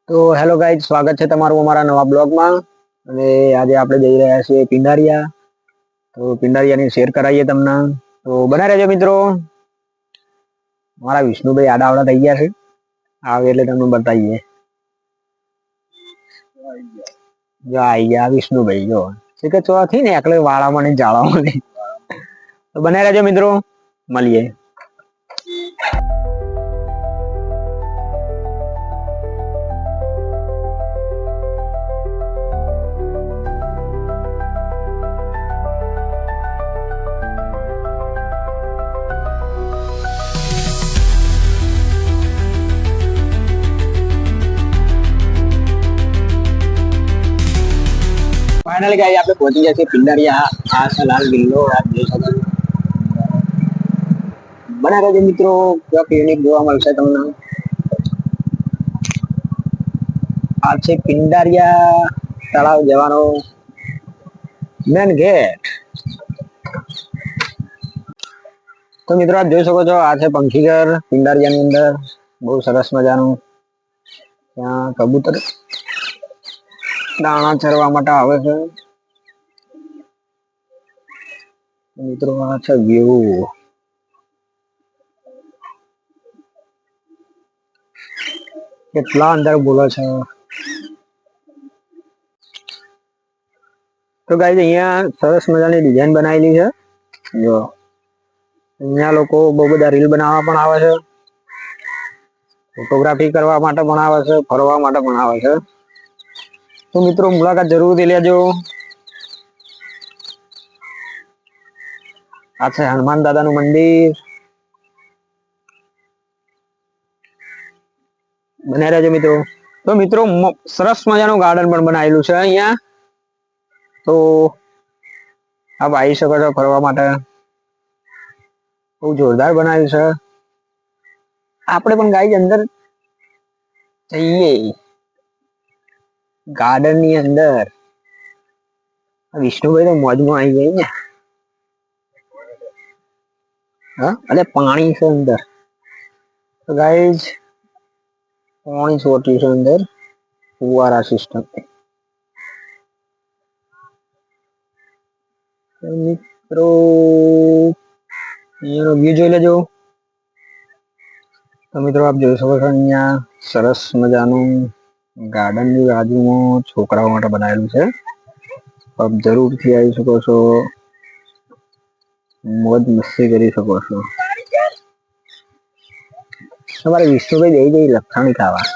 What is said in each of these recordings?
તો hello guys, સ્વાગત છે તમારું અમારા નવા બ્લોગમાં. અને આજે આપણે જઈ રહ્યા છીએ પિંડારિયા. તો પિંડારિયાની શેર કરાવીએ તમને. તો બના રહેજો મિત્રો. મારા વિષ્ણુભાઈ આડાવડા થઈ ગયા છે, આવે એટલે તમને બતાવીએ. જો આવી ગયા વિષ્ણુભાઈ. જો કે ચોથી ને એકલે વાળામાં ને જાળામાં ને. તો બના રહેજો મિત્રો, મળીએ. ફાઇનલી ગાઈ આપણે પહોંચી ગયા છીએ પિંડારિયા. આ છે લાલ કિલ્લો, આપ જોઈ શકો છો. બના રહેજો મિત્રો, ક્યાંક યુનિક જોવા મળશે તમને. આ છે પિંડારિયા તળાવ જવાનો મેન ગેટ. તો મિત્રો આપ જોઈ શકો છો, આ છે પંખીઘર પિંડારિયાની અંદર. બહુ સરસ મજાનું. ત્યાં કબૂતર દાણા ચરવા માટે આવે છે. મિત્રો આ છે વ્યૂ. કેટલા અંદર બોલે છે. તો ગાઈઝ અહીંયા સરસ મજાની ડિઝાઇન બનાવેલી છે. જો અહીંયા લોકો બહુ બધા રીલ બનાવવા પણ આવે છે, ફોટોગ્રાફી કરવા માટે પણ આવે છે, ફરવા માટે પણ આવે છે. તો મિત્રો મુલાકાત જરૂરથી લેજો. આ છે હનુમાન દાદાનું મંદિર. બને રહેજો મિત્રો. તો મિત્રો સરસ મજાનું ગાર્ડન પણ બનાવેલું છે અહીંયા. તો આપ આવી શકો છો ફરવા માટે. બહુ જોરદાર બનાવ્યું છે. આપણે પણ ગાઈઝ અંદર જઈએ ગાર્ડન ની અંદર. વિષ્ણુભાઈ તો મોજમાં આવી ગઈ ને. હા, અરે પાણી છે અંદર. તો ગાઈઝ પાણી છોટ્યું છે અંદર, ફુવારા સિસ્ટમ. મિત્રો અહીંયાનો વ્યૂ જોઈ લેજો. તો મિત્રો આપ જોઈ શકો છો, અહીંયા સરસ મજાનું ગાર્ડન ની બાજુમાં છોકરાઓ માટે બનાવેલું છે. આપ જરૂરથી આવી શકો છો, મોજ મસ્તી કરી શકો છો. તમારે વિષ્ણુભાઈ જઈ લખાણી ખાવા.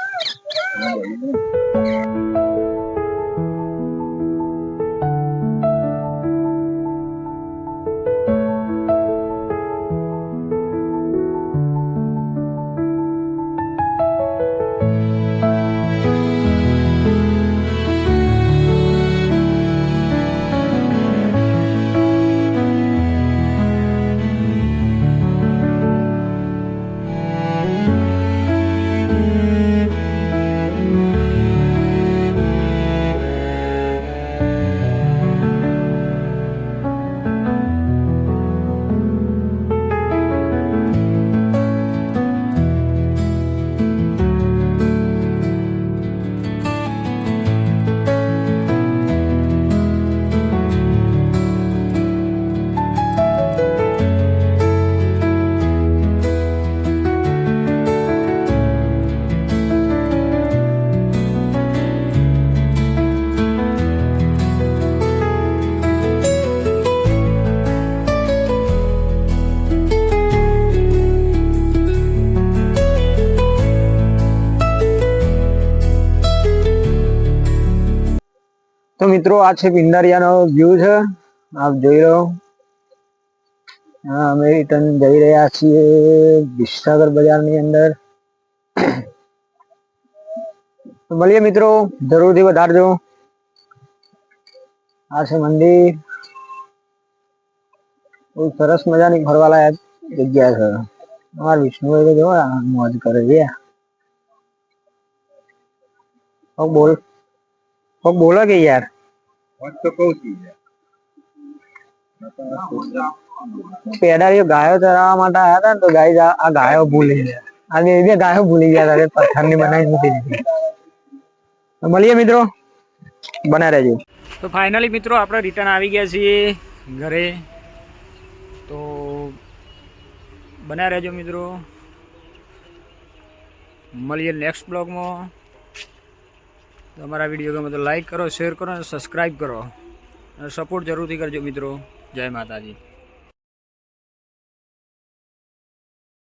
તો મિત્રો આ છે પિંડારિયાનો વ્યૂ છે, આપ જોઈ લો. અમે રિટર્ન જઈ રહ્યા છીએ વિસનગર બજારની અંદર. તો મળીએ મિત્રો, જરૂરથી વધારજો. આ છે મંદિર. બહુ સરસ મજાની ફરવાલાયક જગ્યા છે. અમારા વિષ્ણુભાઈ તો જો મોજ કરે છે. બોલ બોલો કે યાર. પેડારીઓ ગાયો ચરાવવા માટે આવ્યા હતા ને, તો ગાય આ ગાયો ભૂલી ગયા. આ બે ગાયો ભૂલી ગયા હતા, પથ્થર ની બનાવી મૂકી દીધી. મળીએ મિત્રો, બને રહેજો. તો ફાઇનલી મિત્રો આપણે રિટર્ન આવી ગયા છીએ ઘરે. તો બન્યા રહેજો મિત્રો, મળીએ નેક્સ્ટ બ્લોગમાં. તમારા વિડીયો ગમે તો લાઈક કરો, શેર કરો અને સબસ્ક્રાઈબ કરો અને સપોર્ટ જરૂરથી કરજો મિત્રો. જય માતાજી.